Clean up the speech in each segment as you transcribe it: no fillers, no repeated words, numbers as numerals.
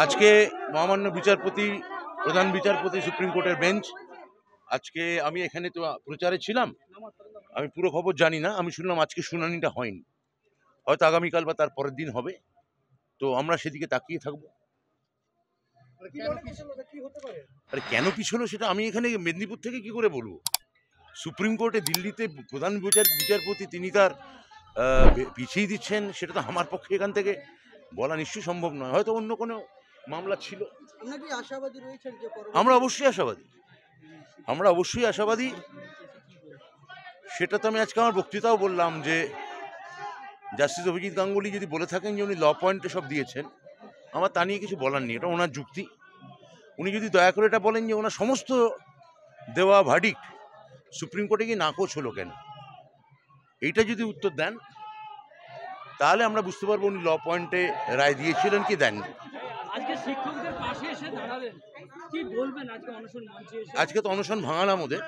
আজকে মহামান্য বিচারপতি, প্রধান বিচারপতি, সুপ্রিম কোর্টের বেঞ্চ, আজকে আমি এখানে তো প্রচারে ছিলাম, আমি পুরো খবর জানি না। আমি শুনলাম আজকে শুনানিটা হয়নি, হয়তো আগামীকাল বা তার পরের দিন হবে। তো আমরা সেদিকে তাকিয়ে থাকবো। আরে কেন পিছলো সেটা আমি এখানে মেদিনীপুর থেকে কি করে বলবো? সুপ্রিম কোর্টে দিল্লিতে প্রধান বিচারপতি তিনি তার পিছিয়ে দিচ্ছেন, সেটা তো আমার পক্ষে এখান থেকে বলা নিশ্চয়ই সম্ভব নয়। হয়তো অন্য কোনো মামলা ছিল। আমরা অবশ্যই আশাবাদী। সেটা তো আমি আজকে আমার বক্তৃতাও বললাম যে জাস্টিস অভিজিৎ গাঙ্গুলি যদি বলে থাকেন যে উনি ল পয়েন্টে সব দিয়েছেন, আমার তা নিয়ে কিছু বলার নেই, এটা ওনার যুক্তি। উনি যদি দয়া করে এটা বলেন যে ওনার সমস্ত দেওয়া ভার্ডিক্ট সুপ্রিম কোর্টে গিয়ে নাকচ হলো কেন, এইটা যদি উত্তর দেন তাহলে আমরা বুঝতে পারবো উনি ল পয়েন্টে রায় দিয়েছিলেন কি দেননি। আজকে তো অনশন ভাঙালাম ওদের।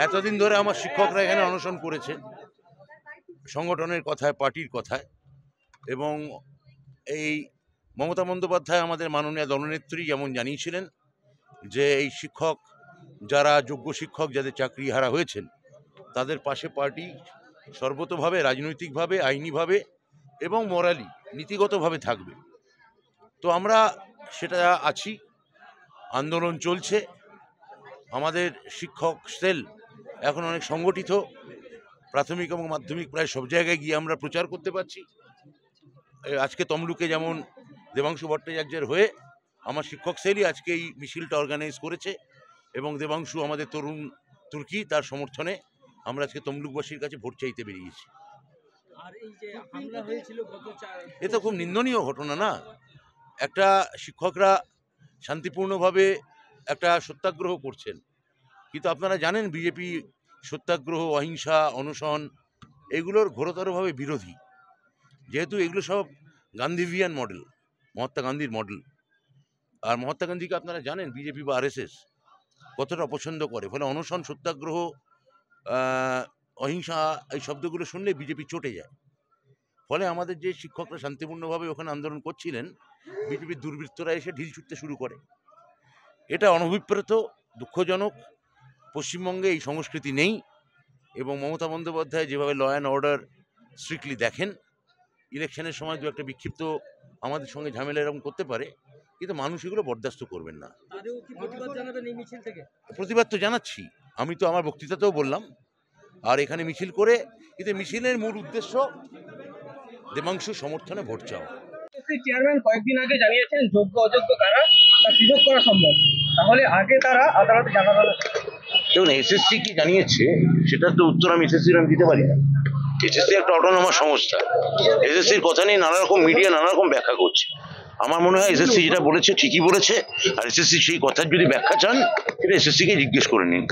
এতদিন ধরে আমার শিক্ষকরা এখানে অনশন করেছে সংগঠনের কথায়, পার্টির কথায়, এবং এই মমতা বন্দ্যোপাধ্যায় আমাদের মাননীয় দলনেত্রী যেমন জানিয়েছিলেন যে এই শিক্ষক, যারা যোগ্য শিক্ষক যাদের চাকরি হারা হয়েছেন, তাদের পাশে পার্টি সর্বতোভাবে, রাজনৈতিকভাবে, আইনিভাবে এবং মোরালি, নীতিগতভাবে থাকবে। তো আমরা সেটা আছি, আন্দোলন চলছে। আমাদের শিক্ষক সেল এখন অনেক সংগঠিত, প্রাথমিক এবং মাধ্যমিক প্রায় সব জায়গায় গিয়ে আমরা প্রচার করতে পারছি। আজকে তমলুকে যেমন দেবাংশু ভট্টাচার্যের হয়ে আমার শিক্ষক সেলই আজকে এই মিছিলটা অর্গানাইজ করেছে, এবং দেবাংশু আমাদের তরুণ তুর্কি, তার সমর্থনে আমরা আজকে তমলুকবাসীর কাছে ভোট চাইতে বেরিয়েছি। এ তো খুব নিন্দনীয় ঘটনা না? একটা শিক্ষকরা শান্তিপূর্ণভাবে একটা সত্যাগ্রহ করছেন, কিন্তু আপনারা জানেন বিজেপি সত্যাগ্রহ, অহিংসা, অনশন এগুলোর ঘোরতরভাবে বিরোধী। যেহেতু এগুলো সব গান্ধীভিয়ান মডেল, মহাত্মা গান্ধীর মডেল, আর মহাত্মা গান্ধীকে আপনারা জানেন বিজেপি বা আরএসএস কতটা অপছন্দ করে। ফলে অনশন, সত্যাগ্রহ, অহিংসা এই শব্দগুলো শুনলে বিজেপি চটে যায়। ফলে আমাদের যে শিক্ষকরা শান্তিপূর্ণভাবে ওখানে আন্দোলন করছিলেন, বিজেপির দুর্বৃত্তরা এসে ঢিল ছুটতে শুরু করে। এটা অনভিপ্রেত, দুঃখজনক। পশ্চিমবঙ্গে এই সংস্কৃতি নেই, এবং মমতা বন্দ্যোপাধ্যায় যেভাবে ল অ্যান্ড অর্ডার স্ট্রিক্টলি দেখেন, ইলেকশনের সময় দু একটা বিক্ষিপ্ত আমাদের সঙ্গে ঝামেলা এরকম করতে পারে, কিন্তু মানুষ এগুলো বরদাস্ত করবেন না। প্রতিবাদ তো জানাচ্ছি, আমি তো আমার বক্তৃতাতেও বললাম। আর এখানে মিছিল করে, কিন্তু মিছিলের মূল উদ্দেশ্য দেবাংশু সমর্থনে ভোট চাওয়া। চেয়ারম্যান কয়েকদিন আগে জানিয়েছেন যোগ্য অযোগ্য কারা তা পৃথক করা সম্ভব, তাহলে আগে তারা আদালতে জানাবেন। দেখুন, এসএসসি কি জানিয়েছে সেটা তো উত্তর আমি এসএসসির আমি দিতে পারি না। এসএসসি একটা অটোনমাস সংস্থা, এসএসসির কথা নিয়ে নানা রকম মিডিয়া নানা রকম ব্যাখ্যা করছে। আমার মনে হয় এসএসসি যেটা বলেছে ঠিকই বলেছে, আর এসএসসি সেই কথার যদি ব্যাখ্যা চান সেটা এসএসসিকে জিজ্ঞেস করে নিন।